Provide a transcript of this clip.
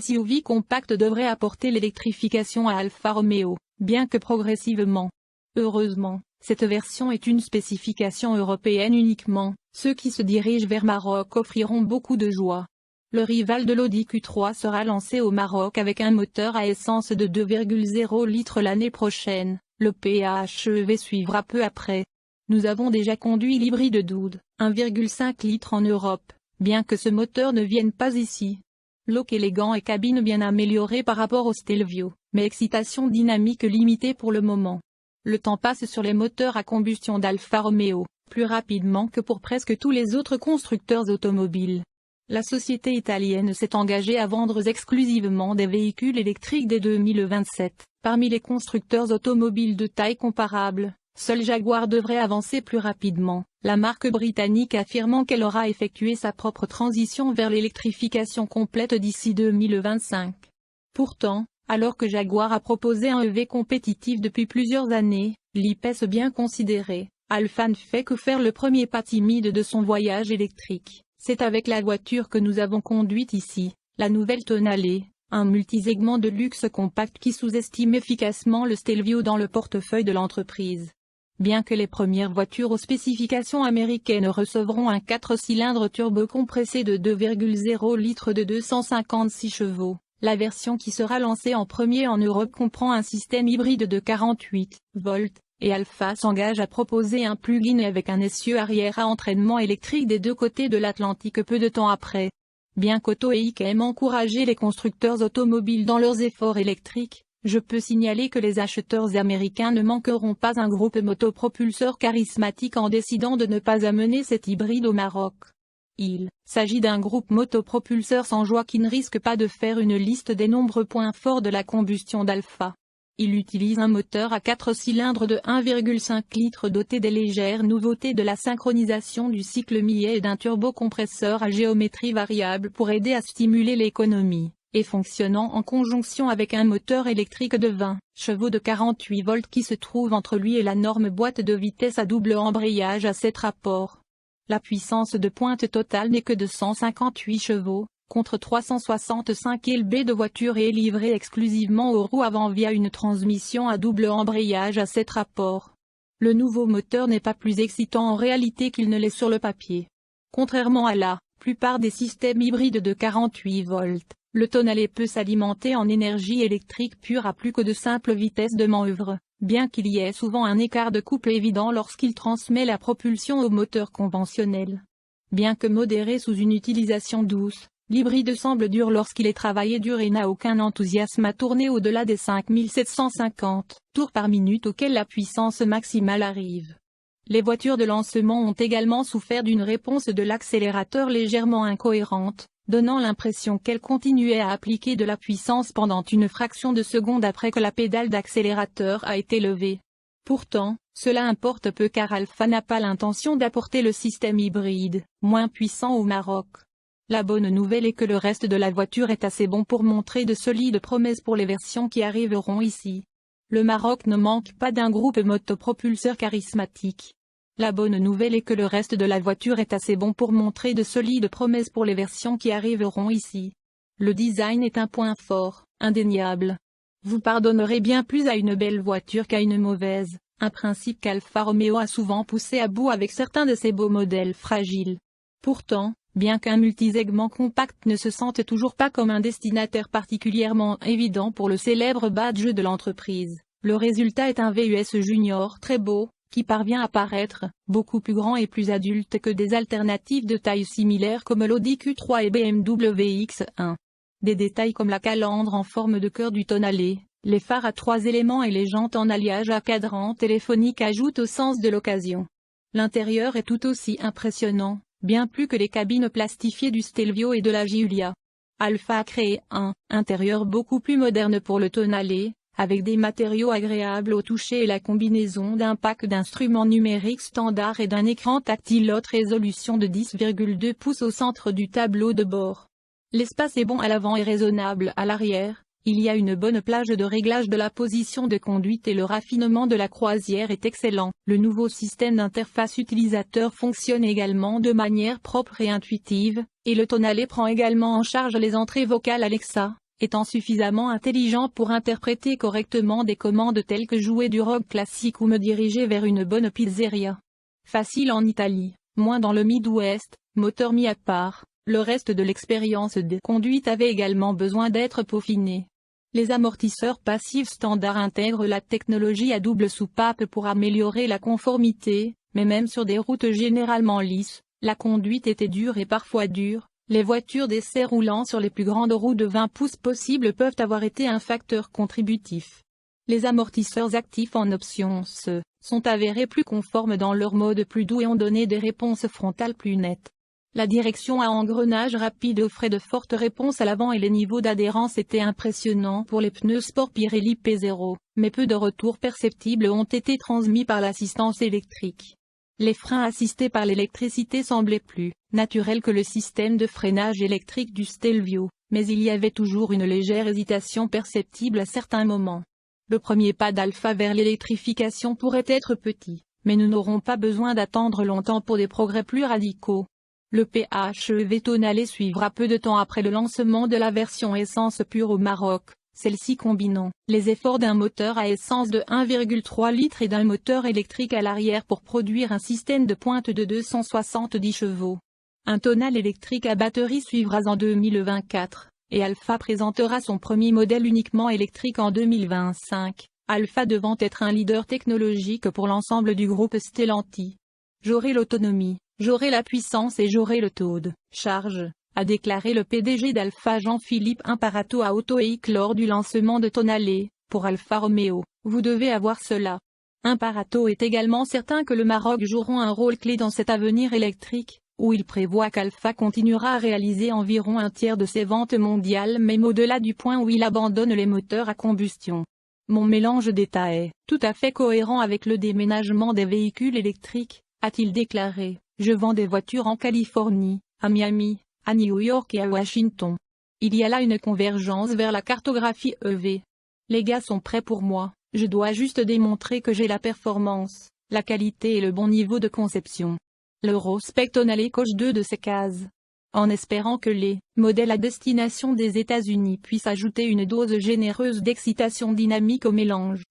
SUV compact devrait apporter l'électrification à Alfa Romeo, bien que progressivement. Heureusement, cette version est une spécification européenne uniquement, ceux qui se dirigent vers Maroc offriront beaucoup de joie. Le rival de l'Audi Q3 sera lancé au Maroc avec un moteur à essence de 2,0 litres l'année prochaine, le PHEV suivra peu après. Nous avons déjà conduit l'hybride Doud, 1,5 litres en Europe, bien que ce moteur ne vienne pas ici. Look élégant et cabine bien améliorée par rapport au Stelvio, mais excitation dynamique limitée pour le moment. Le temps passe sur les moteurs à combustion d'Alfa Romeo, plus rapidement que pour presque tous les autres constructeurs automobiles. La société italienne s'est engagée à vendre exclusivement des véhicules électriques dès 2027. Parmi les constructeurs automobiles de taille comparable, seul Jaguar devrait avancer plus rapidement, la marque britannique affirmant qu'elle aura effectué sa propre transition vers l'électrification complète d'ici 2025. Pourtant, alors que Jaguar a proposé un EV compétitif depuis plusieurs années, l'IPES bien considéré, Alfa ne fait que faire le premier pas timide de son voyage électrique. C'est avec la voiture que nous avons conduite ici, la nouvelle Tonale, un multisegment de luxe compact qui sous-estime efficacement le Stelvio dans le portefeuille de l'entreprise. Bien que les premières voitures aux spécifications américaines recevront un 4 cylindres turbo-compressé de 2,0 litres de 256 chevaux, la version qui sera lancée en premier en Europe comprend un système hybride de 48 volts. Et Alfa s'engage à proposer un plug-in avec un essieu arrière à entraînement électrique des deux côtés de l'Atlantique peu de temps après. Bien qu'AutoEIC aime encourager les constructeurs automobiles dans leurs efforts électriques, je peux signaler que les acheteurs américains ne manqueront pas un groupe motopropulseur charismatique en décidant de ne pas amener cet hybride au Maroc. Il s'agit d'un groupe motopropulseur sans joie qui ne risque pas de faire une liste des nombreux points forts de la combustion d'Alfa. Il utilise un moteur à 4 cylindres de 1,5 litres doté des légères nouveautés de la synchronisation du cycle millet et d'un turbocompresseur à géométrie variable pour aider à stimuler l'économie, et fonctionnant en conjonction avec un moteur électrique de 20 chevaux de 48 volts qui se trouve entre lui et la norme boîte de vitesse à double embrayage à 7 rapports. La puissance de pointe totale n'est que de 158 chevaux. Contre 365 lb de voiture et est livré exclusivement aux roues avant via une transmission à double embrayage à 7 rapports. Le nouveau moteur n'est pas plus excitant en réalité qu'il ne l'est sur le papier. Contrairement à la plupart des systèmes hybrides de 48 volts, le Tonale peut s'alimenter en énergie électrique pure à plus que de simples vitesses de manœuvre, bien qu'il y ait souvent un écart de couple évident lorsqu'il transmet la propulsion au moteur conventionnel. Bien que modéré sous une utilisation douce, l'hybride semble dur lorsqu'il est travaillé dur et n'a aucun enthousiasme à tourner au-delà des 5750 tours par minute auxquels la puissance maximale arrive. Les voitures de lancement ont également souffert d'une réponse de l'accélérateur légèrement incohérente, donnant l'impression qu'elle continuait à appliquer de la puissance pendant une fraction de seconde après que la pédale d'accélérateur a été levée. Pourtant, cela importe peu car Alfa n'a pas l'intention d'apporter le système hybride, moins puissant au Maroc. La bonne nouvelle est que le reste de la voiture est assez bon pour montrer de solides promesses pour les versions qui arriveront ici. Le Maroc ne manque pas d'un groupe motopropulseur charismatique. La bonne nouvelle est que le reste de la voiture est assez bon pour montrer de solides promesses pour les versions qui arriveront ici. Le design est un point fort, indéniable. Vous pardonnerez bien plus à une belle voiture qu'à une mauvaise, un principe qu'Alfa Romeo a souvent poussé à bout avec certains de ses beaux modèles fragiles. Pourtant, bien qu'un multisegment compact ne se sente toujours pas comme un destinataire particulièrement évident pour le célèbre badge de l'entreprise, le résultat est un VUS Junior très beau, qui parvient à paraître beaucoup plus grand et plus adulte que des alternatives de taille similaire comme l'Audi Q3 et BMW X1. Des détails comme la calandre en forme de cœur du Tonale, les phares à 3 éléments et les jantes en alliage à cadran téléphonique ajoutent au sens de l'occasion. L'intérieur est tout aussi impressionnant, bien plus que les cabines plastifiées du Stelvio et de la Giulia. Alfa a créé un intérieur beaucoup plus moderne pour le Tonale, avec des matériaux agréables au toucher et la combinaison d'un pack d'instruments numériques standard et d'un écran tactile haute résolution de 10,2 pouces au centre du tableau de bord. L'espace est bon à l'avant et raisonnable à l'arrière. Il y a une bonne plage de réglage de la position de conduite et le raffinement de la croisière est excellent. Le nouveau système d'interface utilisateur fonctionne également de manière propre et intuitive, et le Tonale prend également en charge les entrées vocales Alexa, étant suffisamment intelligent pour interpréter correctement des commandes telles que jouer du rock classique ou me diriger vers une bonne pizzeria. Facile en Italie, moins dans le Midwest, moteur mis à part, le reste de l'expérience de conduite avait également besoin d'être peaufiné. Les amortisseurs passifs standards intègrent la technologie à double soupape pour améliorer la conformité, mais même sur des routes généralement lisses, la conduite était dure et parfois dure. Les voitures d'essai roulant sur les plus grandes roues de 20 pouces possibles peuvent avoir été un facteur contributif. Les amortisseurs actifs en option sont avérés plus conformes dans leur mode plus doux et ont donné des réponses frontales plus nettes. La direction à engrenage rapide offrait de fortes réponses à l'avant et les niveaux d'adhérence étaient impressionnants pour les pneus sport Pirelli P0, mais peu de retours perceptibles ont été transmis par l'assistance électrique. Les freins assistés par l'électricité semblaient plus naturels que le système de freinage électrique du Stelvio, mais il y avait toujours une légère hésitation perceptible à certains moments. Le premier pas d'Alfa vers l'électrification pourrait être petit, mais nous n'aurons pas besoin d'attendre longtemps pour des progrès plus radicaux. Le PHEV tonalé suivra peu de temps après le lancement de la version essence pure au Maroc, celle-ci combinant les efforts d'un moteur à essence de 1,3 litres et d'un moteur électrique à l'arrière pour produire un système de pointe de 270 chevaux. Un tonal électrique à batterie suivra en 2024, et Alfa présentera son premier modèle uniquement électrique en 2025, Alfa devant être un leader technologique pour l'ensemble du groupe Stellantis. J'aurai l'autonomie, j'aurai la puissance et j'aurai le taux de charge, a déclaré le PDG d'Alfa Jean-Philippe Imparato à AutoWeek lors du lancement de Tonalé. Pour Alfa Romeo, vous devez avoir cela. Imparato est également certain que le Maroc joueront un rôle clé dans cet avenir électrique, où il prévoit qu'Alfa continuera à réaliser environ un tiers de ses ventes mondiales même au-delà du point où il abandonne les moteurs à combustion. Mon mélange d'état est tout à fait cohérent avec le déménagement des véhicules électriques, a-t-il déclaré. Je vends des voitures en Californie, à Miami, à New York et à Washington. Il y a là une convergence vers la cartographie EV. Les gars sont prêts pour moi, je dois juste démontrer que j'ai la performance, la qualité et le bon niveau de conception. L'Eurospec Tonalé coche 2 de ces cases. En espérant que les modèles à destination des États-Unis puissent ajouter une dose généreuse d'excitation dynamique au mélange,